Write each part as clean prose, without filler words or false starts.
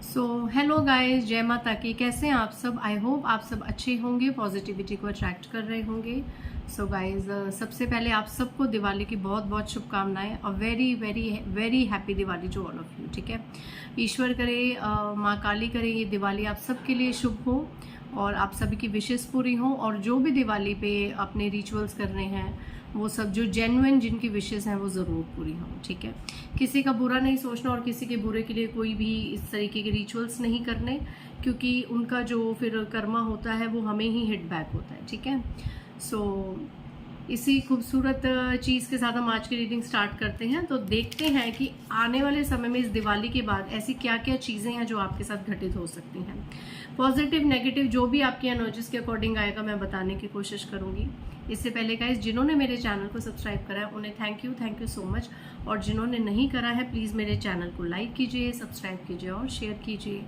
So hello guys, जय माता की। कैसे हैं आप सब? आई होप आप सब अच्छे होंगे, पॉजिटिविटी को अट्रैक्ट कर रहे होंगे। सो गाइस, सबसे पहले आप सबको दिवाली की बहुत बहुत शुभकामनाएं और very very very happy Diwali to all of you. ठीक है, ईश्वर करे, माँ काली करे ये दिवाली आप सबके लिए शुभ हो और आप सभी की विशेष पूरी हो। और जो भी दिवाली पे अपने रिचुअल्स कर रहे हैं वो सब जो जेन्युइन जिनकी विशेष हैं वो ज़रूर पूरी हों। ठीक है, किसी का बुरा नहीं सोचना और किसी के बुरे के लिए कोई भी इस तरीके के रिचुअल्स नहीं करने, क्योंकि उनका जो फिर कर्मा होता है वो हमें ही हिट बैक होता है। ठीक है, सो इसी खूबसूरत चीज़ के साथ हम आज की रीडिंग स्टार्ट करते हैं। तो देखते हैं कि आने वाले समय में इस दिवाली के बाद ऐसी क्या क्या चीज़ें हैं जो आपके साथ घटित हो सकती हैं। पॉजिटिव नेगेटिव जो भी आपकी एनर्जीज के अकॉर्डिंग आएगा मैं बताने की कोशिश करूंगी। इससे पहले गाइस, जिन्होंने मेरे चैनल को सब्सक्राइब करा है उन्हें थैंक यू सो मच। और जिन्होंने नहीं करा है प्लीज़ मेरे चैनल को लाइक कीजिए, सब्सक्राइब कीजिए और शेयर कीजिए।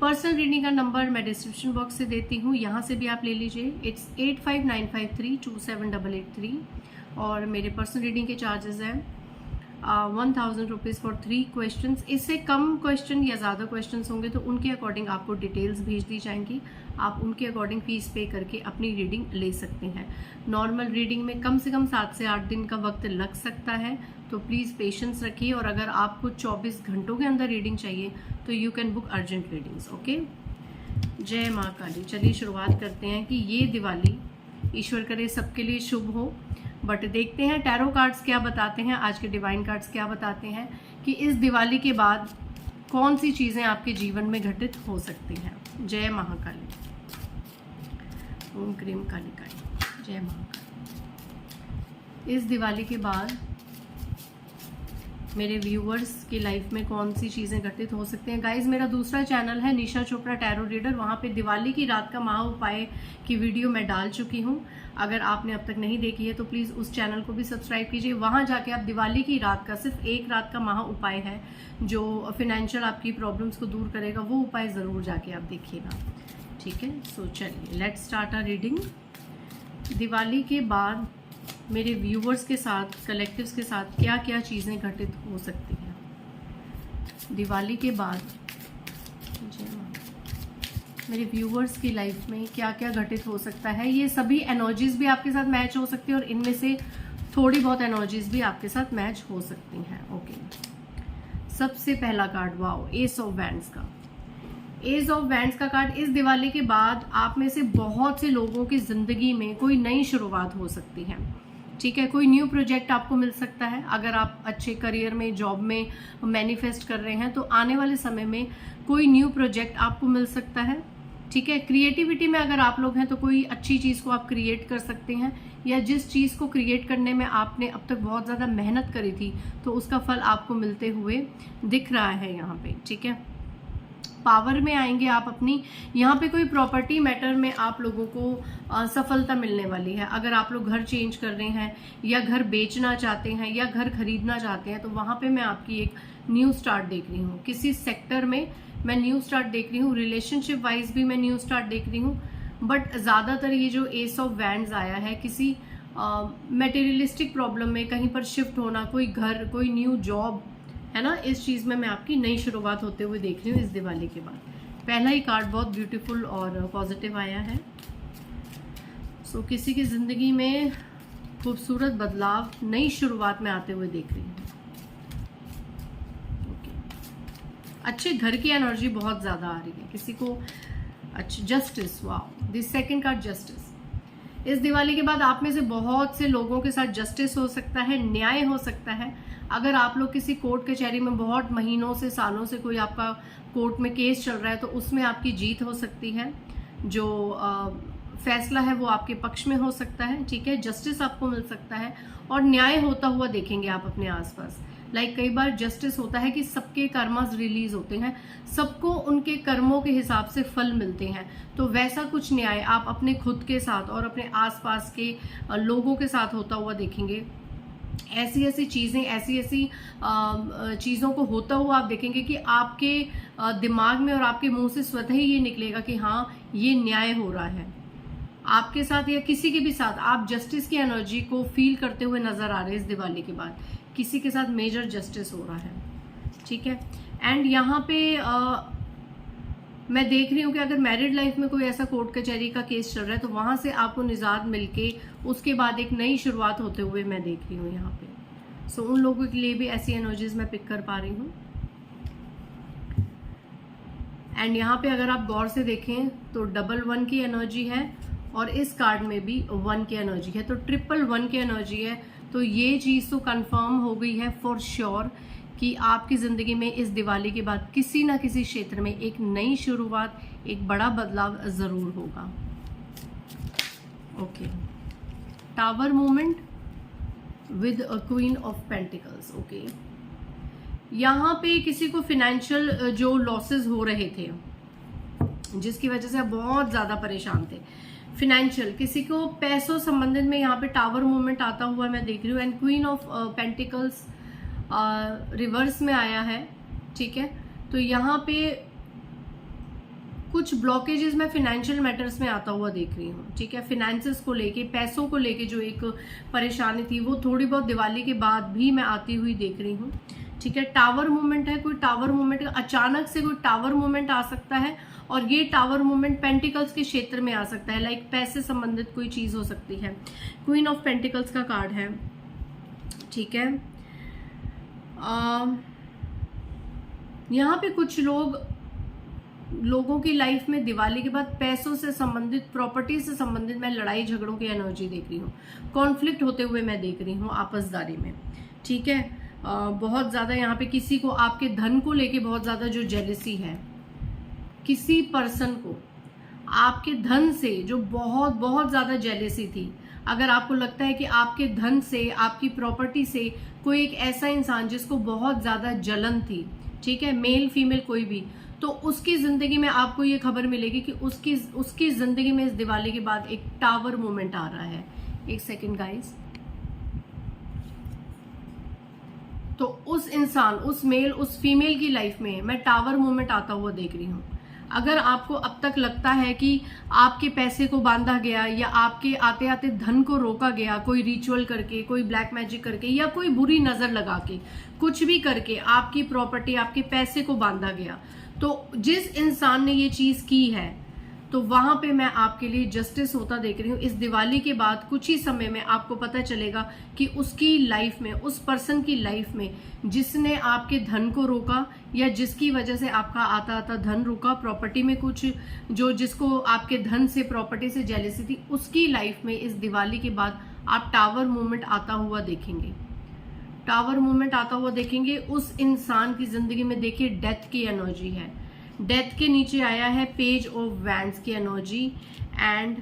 पर्सनल रीडिंग का नंबर मैं डिस्क्रिप्शन बॉक्स से देती हूँ, यहाँ से भी आप ले लीजिए। इट्स 8595327883। और मेरे पर्सनल रीडिंग के चार्जेस हैं 1000 रुपीज़ फॉर 3 क्वेश्चन। इससे कम क्वेश्चन या ज़्यादा क्वेश्चन होंगे तो उनके अकॉर्डिंग आपको डिटेल्स भेज दी जाएंगी, आप उनके अकॉर्डिंग फीस पे करके अपनी रीडिंग ले सकते हैं। नॉर्मल रीडिंग में कम से कम 7 से 8 दिन का वक्त लग सकता है, तो प्लीज़ पेशेंस रखिए। और अगर आपको 24 घंटों के अंदर रीडिंग चाहिए तो you can book urgent readings. Okay, जय माँ काली। चलिए शुरुआत करते हैं कि ये दिवाली ईश्वर करे सबके लिए शुभ हो। बट देखते हैं टैरो कार्ड्स क्या बताते हैं, आज के डिवाइन कार्ड्स क्या बताते हैं कि इस दिवाली के बाद कौन सी चीज़ें आपके जीवन में घटित हो सकती हैं। जय महाकाली, ओम क्रीम काली काली, जय महाकाली। इस दिवाली के बाद मेरे व्यूअर्स की लाइफ में कौन सी चीज़ें घटित हो सकती हैं। गाइज, मेरा दूसरा चैनल है निशा चोपड़ा टैरो रीडर, वहाँ पे दिवाली की रात का महा उपाय की वीडियो मैं डाल चुकी हूँ। अगर आपने अब तक नहीं देखी है तो प्लीज़ उस चैनल को भी सब्सक्राइब कीजिए। वहाँ जाके आप दिवाली की रात का सिर्फ एक रात का महा उपाय है जो फाइनेंशियल आपकी प्रॉब्लम्स को दूर करेगा, वो उपाय ज़रूर जाके आप देखिएगा। ठीक है, सो चलिए let's start our reading. Diwali के बाद मेरे व्यूवर्स के साथ, कलेक्टिव्स के साथ क्या क्या चीज़ें घटित हो सकती हैं दिवाली के बाद। मेरे व्यूवर्स की लाइफ में क्या क्या घटित हो सकता है, ये सभी एनर्जीज भी आपके साथ मैच हो सकती है और इनमें से थोड़ी बहुत एनर्जीज भी आपके साथ मैच हो सकती हैं। ओके, सबसे पहला card, wow, S of wands का। एज ऑफ वैंड्स का कार्ड, इस दिवाली के बाद आप में से बहुत से लोगों की जिंदगी में कोई नई शुरुआत हो सकती है। ठीक है, कोई न्यू प्रोजेक्ट आपको मिल सकता है। अगर आप अच्छे करियर में, जॉब में मैनिफेस्ट कर रहे हैं तो आने वाले समय में कोई न्यू प्रोजेक्ट आपको मिल सकता है। ठीक है, क्रिएटिविटी में अगर आप लोग हैं तो कोई अच्छी चीज़ को आप क्रिएट कर सकते हैं, या जिस चीज़ को क्रिएट करने में आपने अब तक बहुत ज़्यादा मेहनत करी थी तो उसका फल आपको मिलते हुए दिख रहा है यहाँ पे। ठीक है, पावर में आएंगे आप अपनी। यहाँ पे कोई प्रॉपर्टी मैटर में आप लोगों को सफलता मिलने वाली है। अगर आप लोग घर चेंज कर रहे हैं या घर बेचना चाहते हैं या घर खरीदना चाहते हैं तो वहाँ पे मैं आपकी एक न्यू स्टार्ट देख रही हूँ। किसी सेक्टर में मैं न्यू स्टार्ट देख रही हूँ, रिलेशनशिप वाइज भी मैं न्यू स्टार्ट देख रही हूँ। बट ज़्यादातर ये जो एस ऑफ वैंड्स आया है, किसी मटेरियलिस्टिक प्रॉब्लम में कहीं पर शिफ्ट होना, कोई घर, कोई न्यू जॉब है ना, इस चीज़ में मैं आपकी नई शुरुआत होते हुए देख रही हूँ इस दिवाली के बाद। पहला ही कार्ड बहुत ब्यूटीफुल और पॉजिटिव आया है। सो किसी की ज़िंदगी में खूबसूरत बदलाव, नई शुरुआत में आते हुए देख रही हूँ। अच्छे घर की एनर्जी बहुत ज़्यादा आ रही है किसी को। अच्छा, justice, wow, this second card, justice. इस दिवाली के बाद आप में से बहुत से लोगों के साथ जस्टिस हो सकता है, न्याय हो सकता है। अगर आप लोग किसी कोर्ट कचहरी में बहुत महीनों से, सालों से कोई आपका कोर्ट में केस चल रहा है तो उसमें आपकी जीत हो सकती है। जो फैसला है वो आपके पक्ष में हो सकता है। ठीक है, जस्टिस आपको मिल सकता है और न्याय होता हुआ देखेंगे आप अपने आसपास। कई बार जस्टिस होता है कि सबके कर्मास रिलीज होते हैं, सबको उनके कर्मों के हिसाब से फल मिलते हैं। तो वैसा कुछ न्याय आप अपने खुद के साथ और अपने आसपास के लोगों के साथ होता हुआ देखेंगे। ऐसी ऐसी चीज़ें, ऐसी ऐसी चीज़ों को होता हुआ आप देखेंगे कि आपके दिमाग में और आपके मुंह से स्वतः ही ये निकलेगा कि हाँ, ये न्याय हो रहा है आपके साथ या किसी के भी साथ। आप जस्टिस की एनर्जी को फील करते हुए नजर आ रहे हैं इस दिवाली के बाद। किसी के साथ मेजर जस्टिस हो रहा है। ठीक है, एंड यहाँ पे मैं देख रही हूँ कि अगर मैरिड लाइफ में कोई ऐसा कोर्ट कचहरी का केस चल रहा है तो वहां से आपको निजात मिलके उसके बाद एक नई शुरुआत होते हुए मैं देख रही हूँ यहाँ पे। सो उन लोगों के लिए भी ऐसी एनर्जीज मैं पिक कर पा रही हूँ। एंड यहाँ पे अगर आप गौर से देखें तो डबल 1 की एनर्जी है और इस कार्ड में भी 1 की एनर्जी है, तो ट्रिपल 1 की एनर्जी है। तो ये चीज तो कंफर्म हो गई है फॉर श्योर कि आपकी जिंदगी में इस दिवाली के बाद किसी ना किसी क्षेत्र में एक नई शुरुआत, एक बड़ा बदलाव जरूर होगा। Okay, tower movement with a queen of pentacles. Okay, यहाँ पे किसी को फिनेंशियल जो लॉसेस हो रहे थे जिसकी वजह से आप बहुत ज्यादा परेशान थे, फिनेंशियल किसी को पैसों संबंधित में यहाँ पे टावर मूवमेंट आता हुआ मैं देख रही हूँ। And queen of pentacles reverse में आया है, ठीक है। तो यहाँ पे कुछ ब्लॉकेजेस मैं फिनेंशियल मैटर्स में आता हुआ देख रही हूँ, ठीक है। फिनेंसेस को लेके, पैसों को लेके जो एक परेशानी थी वो थोड़ी बहुत दिवाली के बाद भी मैं आती हुई देख रही हूँ, ठीक है। टावर मूवमेंट है, कोई टावर मूवमेंट, अचानक से कोई टावर मूवमेंट आ सकता है और ये टावर मूवमेंट पेंटिकल्स के क्षेत्र में आ सकता है, लाइक पैसे संबंधित कोई चीज हो सकती है। क्वीन ऑफ पेंटिकल्स का कार्ड है, ठीक है। यहाँ पे कुछ लोगों की लाइफ में दिवाली के बाद पैसों से संबंधित, प्रॉपर्टी से संबंधित मैं लड़ाई झगड़ों की एनर्जी देख रही हूँ, कॉन्फ्लिक्ट होते हुए मैं देख रही हूँ आपसदारी में, ठीक है। बहुत ज्यादा यहाँ पे किसी को आपके धन को लेके बहुत ज्यादा जो जेलसी है, किसी पर्सन को आपके धन से जो बहुत बहुत ज्यादा जेलसी थी, अगर आपको लगता है कि आपके धन से, आपकी प्रॉपर्टी से कोई एक ऐसा इंसान जिसको बहुत ज्यादा जलन थी, ठीक है, मेल फीमेल कोई भी, तो उसकी जिंदगी में आपको ये खबर मिलेगी कि उसकी जिंदगी में इस दिवाली के बाद एक टावर मूवमेंट आ रहा है। एक सेकेंड गाइस, तो उस इंसान, उस मेल, उस फीमेल की लाइफ में मैं टावर मूवमेंट आता हुआ देख रही हूँ। अगर आपको अब तक लगता है कि आपके पैसे को बांधा गया या आपके आते आते धन को रोका गया, कोई रिचुअल करके, कोई ब्लैक मैजिक करके या कोई बुरी नजर लगा के, कुछ भी करके आपकी प्रॉपर्टी, आपके पैसे को बांधा गया, तो जिस इंसान ने ये चीज की है तो वहां पे मैं आपके लिए जस्टिस होता देख रही हूँ। इस दिवाली के बाद कुछ ही समय में आपको पता चलेगा कि उसकी लाइफ में, उस पर्सन की लाइफ में जिसने आपके धन को रोका या जिसकी वजह से आपका आता आता धन रुका, प्रॉपर्टी में कुछ जो जिसको आपके धन से, प्रॉपर्टी से जेलसी थी, उसकी लाइफ में इस दिवाली के बाद आप टावर मूवमेंट आता हुआ देखेंगे। टावर मूवमेंट आता हुआ देखेंगे। उस इंसान की जिंदगी में देखिए डेथ की एनर्जी है, डेथ के नीचे आया है पेज ऑफ वैंड्स की एनर्जी एंड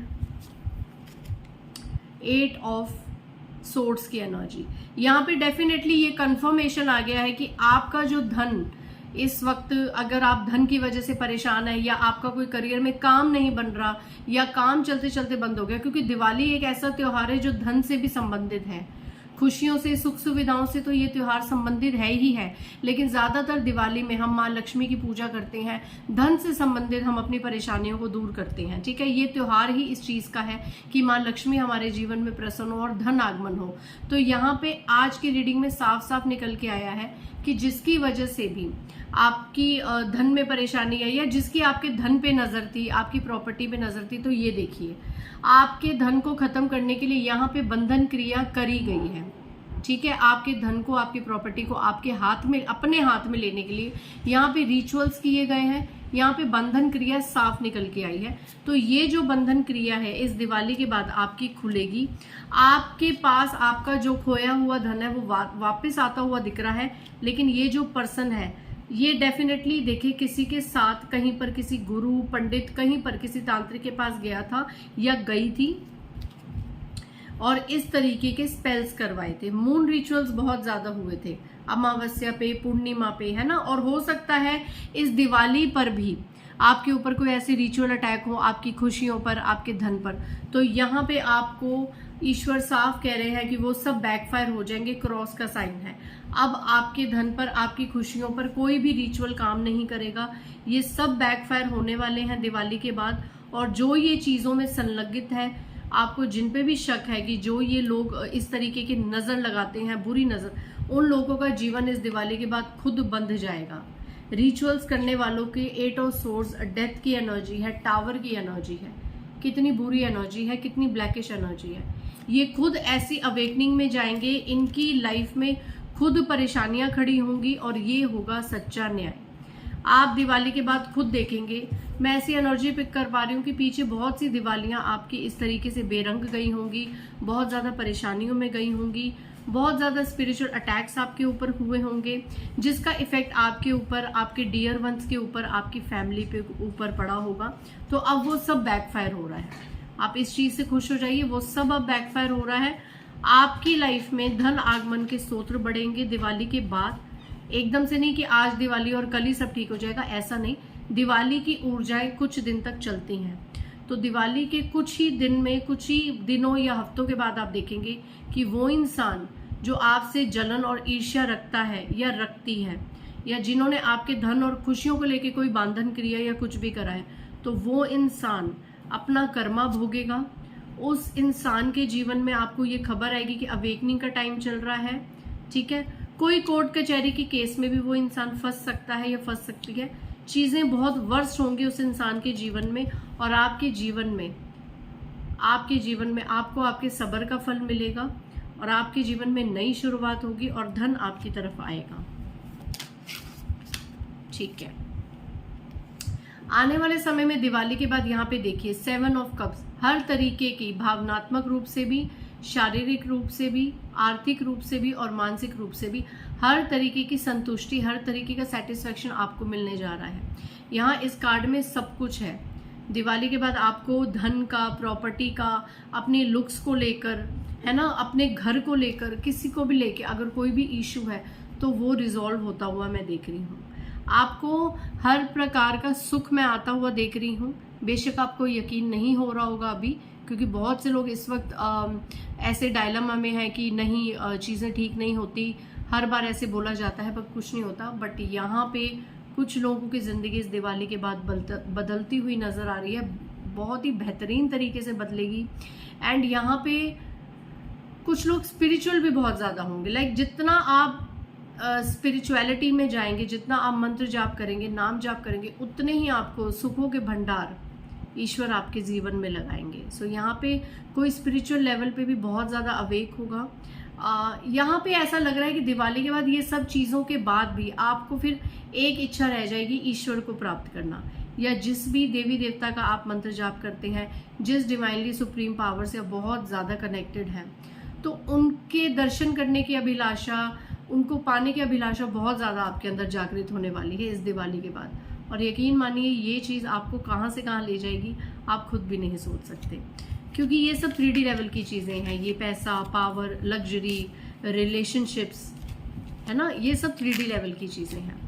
8 ऑफ सोर्ड्स की एनर्जी। यहाँ पे डेफिनेटली ये कंफर्मेशन आ गया है कि आपका जो धन इस वक्त, अगर आप धन की वजह से परेशान है या आपका कोई करियर में काम नहीं बन रहा या काम चलते चलते बंद हो गया, क्योंकि दिवाली एक ऐसा त्योहार है जो धन से भी संबंधित है, खुशियों से, सुख सुविधाओं से तो ये त्योहार संबंधित है ही है, लेकिन ज्यादातर दिवाली में हम माँ लक्ष्मी की पूजा करते हैं, धन से संबंधित हम अपनी परेशानियों को दूर करते हैं, ठीक है। ये त्योहार ही इस चीज का है कि माँ लक्ष्मी हमारे जीवन में प्रसन्न हो और धन आगमन हो। तो यहाँ पे आज की रीडिंग में साफ साफ निकल के आया है कि जिसकी वजह से भी आपकी धन में परेशानी है या जिसकी आपके धन पे नजर थी, आपकी प्रॉपर्टी पे नजर थी, तो ये देखिए आपके धन को खत्म करने के लिए यहाँ पे बंधन क्रिया करी गई है, ठीक है। आपके धन को, आपकी प्रॉपर्टी को आपके हाथ में, अपने हाथ में लेने के लिए यहाँ पे रिचुअल्स किए गए हैं, यहाँ पे बंधन क्रिया साफ निकल के आई है। तो ये जो बंधन क्रिया है इस दिवाली के बाद आपकी खुलेगी। आपके पास आपका जो खोया हुआ धन है वो वापस आता हुआ दिख रहा है, लेकिन ये जो पर्सन है ये डेफिनेटली देखिए किसी के साथ कहीं पर, किसी गुरु पंडित, कहीं पर किसी तांत्रिक के पास गया था या गई थी और इस तरीके के स्पेल्स करवाए थे। मून रिचुअल्स बहुत ज्यादा हुए थे, अमावस्या पे, पूर्णिमा पे, है ना। और हो सकता है इस दिवाली पर भी आपके ऊपर कोई ऐसे रिचुअल अटैक हो, आपकी खुशियों पर, आपके धन पर। तो यहाँ पे आपको ईश्वर साफ कह रहे हैं कि वो सब बैकफायर हो जाएंगे, क्रॉस का साइन है। अब आपके धन पर, आपकी खुशियों पर कोई भी रिचुअल काम नहीं करेगा, ये सब बैकफायर होने वाले हैं दिवाली के बाद। और जो ये चीजों में संलग्नित है, आपको जिन पे भी शक है कि जो ये लोग इस तरीके की नजर लगाते हैं, बुरी नजर, उन लोगों का जीवन इस दिवाली के बाद खुद बंध जाएगा। रिचुअल्स करने वालों के 8 ऑफ सोर्ड्स डेथ की एनर्जी है, टावर की एनर्जी है, कितनी बुरी एनर्जी है, कितनी ब्लैकिश एनर्जी है। ये खुद ऐसी अवेकनिंग में जाएंगे, इनकी लाइफ में खुद परेशानियां खड़ी होंगी और ये होगा सच्चा न्याय। आप दिवाली के बाद खुद देखेंगे, मैं ऐसी एनर्जी पिक कर पा रही हूँ कि पीछे बहुत सी दिवालियां आपकी इस तरीके से बेरंग गई होंगी, बहुत ज़्यादा परेशानियों में गई होंगी, बहुत ज़्यादा स्पिरिचुअल अटैक्स आपके ऊपर हुए होंगे, जिसका इफेक्ट आपके ऊपर, आपके डियर वंस के ऊपर, आपकी फैमिली पे ऊपर पड़ा होगा। तो अब वो सब बैकफायर हो रहा है। आप इस चीज़ से खुश हो जाइए, वो सब अब बैकफायर हो रहा है। आपकी लाइफ में धन आगमन के स्रोत बढ़ेंगे दिवाली के बाद। एकदम से नहीं कि आज दिवाली और कल ही सब ठीक हो जाएगा, ऐसा नहीं। दिवाली की ऊर्जाएं कुछ दिन तक चलती हैं, तो दिवाली के कुछ ही दिन में, कुछ ही दिनों या हफ्तों के बाद आप देखेंगे कि वो इंसान जो आपसे जलन और ईर्ष्या रखता है या रखती है, या जिन्होंने आपके धन और खुशियों को लेके कोई बांधन क्रिया या कुछ भी करा है, तो वो इंसान अपना कर्मा भोगेगा। उस इंसान के जीवन में आपको ये खबर आएगी कि अवेकनिंग का टाइम चल रहा है, ठीक है। कोई कोर्ट कचहरी के केस में भी वो इंसान फंस सकता है या फंस सकती है। चीजें बहुत वर्स्ट होंगी उस इंसान के जीवन में, और आपके जीवन में आपको आपके सब्र का फल मिलेगा, और आपके जीवन में नई शुरुआत होगी और धन आपकी तरफ आएगा, ठीक है। आने वाले समय में दिवाली के बाद यहाँ पे देखिए 7 ऑफ कप्स, हर तरीके की भावनात्मक रूप से भी, शारीरिक रूप से भी, आर्थिक रूप से भी और मानसिक रूप से भी हर तरीके की संतुष्टि, हर तरीके का सेटिस्फेक्शन आपको मिलने जा रहा है। यहाँ इस कार्ड में सब कुछ है। दिवाली के बाद आपको धन का, प्रॉपर्टी का, अपने लुक्स को लेकर, है ना, अपने घर को लेकर, किसी को भी लेकर अगर कोई भी इशू है तो वो रिजॉल्व होता हुआ मैं देख रही हूँ। आपको हर प्रकार का सुख मैं आता हुआ देख रही हूँ। बेशक आपको यकीन नहीं हो रहा होगा अभी, क्योंकि बहुत से लोग इस वक्त ऐसे डायलमा में है कि नहीं, चीज़ें ठीक नहीं होती, हर बार ऐसे बोला जाता है पर कुछ नहीं होता। बट यहाँ पे कुछ लोगों की ज़िंदगी इस दिवाली के बाद बदलती हुई नज़र आ रही है, बहुत ही बेहतरीन तरीके से बदलेगी। एंड यहाँ पे कुछ लोग स्पिरिचुअल भी बहुत ज़्यादा होंगे। लाइक जितना आप स्पिरिचुअलिटी में जाएंगे, जितना आप मंत्र जाप करेंगे, नाम जाप करेंगे, उतने ही आपको सुखों के भंडार ईश्वर आपके जीवन में लगाएंगे। सो यहाँ पे कोई स्पिरिचुअल लेवल पे भी बहुत ज़्यादा अवेक होगा। यहाँ पे ऐसा लग रहा है कि दिवाली के बाद ये सब चीज़ों के बाद भी आपको फिर एक इच्छा रह जाएगी, ईश्वर को प्राप्त करना, या जिस भी देवी देवता का आप मंत्र जाप करते हैं, जिस डिवाइनली सुप्रीम पावर से आप बहुत ज़्यादा कनेक्टेड हैं, तो उनके दर्शन करने की अभिलाषा, उनको पाने की अभिलाषा बहुत ज़्यादा आपके अंदर जागृत होने वाली है इस दिवाली के बाद। और यकीन मानिए ये चीज़ आपको कहाँ से कहाँ ले जाएगी आप खुद भी नहीं सोच सकते, क्योंकि ये सब 3D लेवल की चीज़ें हैं। ये पैसा, पावर, लग्जरी, रिलेशनशिप्स, है ना, ये सब 3D लेवल की चीज़ें हैं।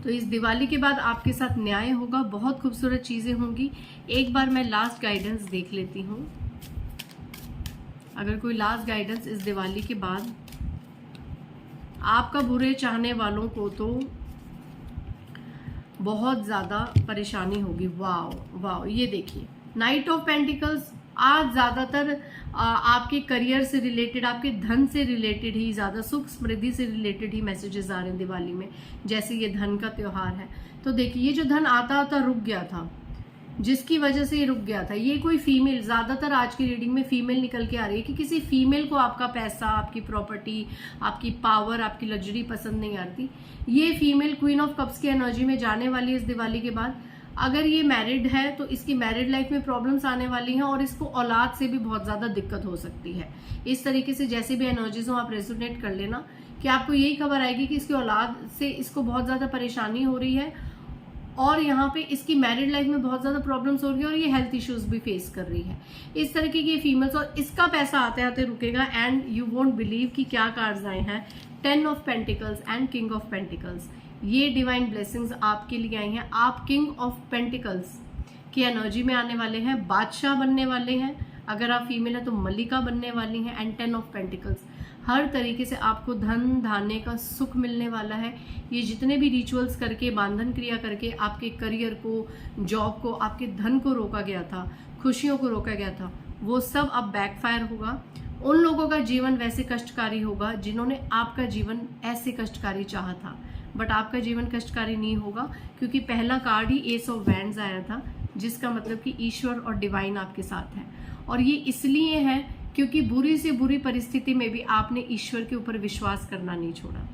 तो इस दिवाली के बाद आपके साथ न्याय होगा, बहुत खूबसूरत चीज़ें होंगी। एक बार मैं लास्ट गाइडेंस देख लेती हूँ। अगर कोई लास्ट गाइडेंस इस दिवाली के बाद आपका बुरे चाहने वालों को तो बहुत ज़्यादा परेशानी होगी। वाओ वाओ, ये देखिए नाइट ऑफ पेंटिकल्स। आज ज़्यादातर आपके करियर से रिलेटेड, आपके धन से रिलेटेड ही, ज़्यादा सुख समृद्धि से रिलेटेड ही मैसेजेस आ रहे हैं दिवाली में। जैसे ये धन का त्यौहार है, तो देखिए ये जो धन आता आता रुक गया था, जिसकी वजह से ये रुक गया था, ये कोई फीमेल, ज़्यादातर आज की रीडिंग में फीमेल निकल के आ रही है कि किसी फीमेल को आपका पैसा, आपकी प्रॉपर्टी, आपकी पावर, आपकी लग्जरी पसंद नहीं आती। ये फीमेल क्वीन ऑफ कप्स की एनर्जी में जाने वाली है इस दिवाली के बाद। अगर ये मैरिड है तो इसकी मैरिड लाइफ में प्रॉब्लम्स आने वाली हैं, और इसको औलाद से भी बहुत ज़्यादा दिक्कत हो सकती है। इस तरीके से जैसे भी एनर्जीज हो आप रेजोनेट कर लेना कि आपको यही खबर आएगी कि इसकी औलाद से इसको बहुत ज़्यादा परेशानी हो रही है, और यहाँ पे इसकी मैरिड लाइफ में बहुत ज़्यादा प्रॉब्लम्स हो रही है, और ये हेल्थ इश्यूज भी फेस कर रही है। इस तरीके की फीमेल्स, और इसका पैसा आते आते रुकेगा। एंड यू वोंट बिलीव कि क्या कार्ड्स आए हैं, 10 of pentacles and king of pentacles. ये डिवाइन ब्लेसिंग्स आपके लिए आई हैं। आप किंग ऑफ पेंटिकल्स की एनर्जी में आने वाले हैं, बादशाह बनने वाले हैं। अगर आप फीमेल है तो मलिका बनने वाली हैं। एंड 10 ऑफ पेंटिकल्स, हर तरीके से आपको धन धान्य का सुख मिलने वाला है। ये जितने भी रिचुअल्स करके, बांधन क्रिया करके आपके करियर को, जॉब को, आपके धन को रोका गया था, खुशियों को रोका गया था, वो सब अब बैकफायर होगा। उन लोगों का जीवन वैसे कष्टकारी होगा जिन्होंने आपका जीवन ऐसे कष्टकारी चाहा था। बट आपका जीवन कष्टकारी नहीं होगा, क्योंकि पहला card he S of wands आया था, जिसका मतलब कि ईश्वर और डिवाइन आपके साथ है। और ये इसलिए है क्योंकि बुरी से बुरी परिस्थिति में भी आपने ईश्वर के ऊपर विश्वास करना नहीं छोड़ा।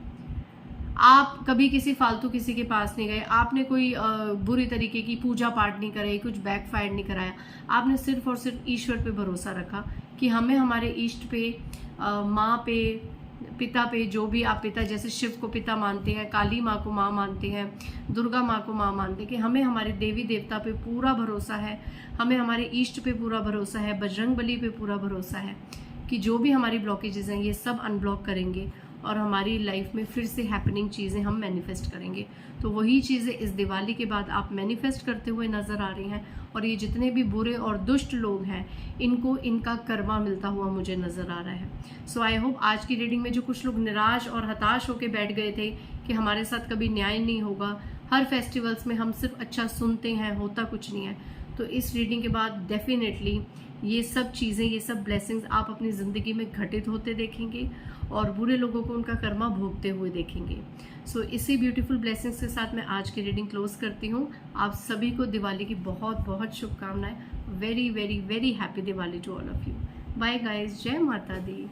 आप कभी किसी फालतू किसी के पास नहीं गए, आपने कोई बुरी तरीके की पूजा पाठ नहीं कराई, कुछ बैकफायर नहीं कराया। आपने सिर्फ और सिर्फ ईश्वर पे भरोसा रखा कि हमें हमारे इष्ट पे, माँ पे, पिता पे, जो भी आप पिता, जैसे शिव को पिता मानते हैं, काली माँ को माँ मानते हैं, दुर्गा माँ को माँ मानते हैं, कि हमें हमारे देवी देवता पे पूरा भरोसा है, हमें हमारे इष्ट पे पूरा भरोसा है, बजरंग बली पे पूरा भरोसा है कि जो भी हमारी ब्लॉकेजेस हैं ये सब अनब्लॉक करेंगे और हमारी लाइफ में फिर से हैपनिंग चीज़ें हम मैनिफेस्ट करेंगे। तो वही चीज़ें इस दिवाली के बाद आप मैनिफेस्ट करते हुए नज़र आ रही हैं। और ये जितने भी बुरे और दुष्ट लोग हैं, इनको इनका कर्मा मिलता हुआ मुझे नज़र आ रहा है। सो आई होप आज की रीडिंग में जो कुछ लोग निराश और हताश होकर बैठ गए थे कि हमारे साथ कभी न्याय नहीं होगा, हर फेस्टिवल्स में हम सिर्फ अच्छा सुनते हैं, होता कुछ नहीं है, तो इस रीडिंग के बाद डेफिनेटली ये सब चीज़ें, ये सब ब्लेसिंग्स आप अपनी ज़िंदगी में घटित होते देखेंगे और बुरे लोगों को उनका कर्मा भोगते हुए देखेंगे। सो इसी ब्यूटीफुल ब्लेसिंग्स के साथ मैं आज की रीडिंग क्लोज करती हूँ। आप सभी को दिवाली की बहुत बहुत शुभकामनाएं। Very very very happy Diwali to all of you. Bye guys, जय माता दी।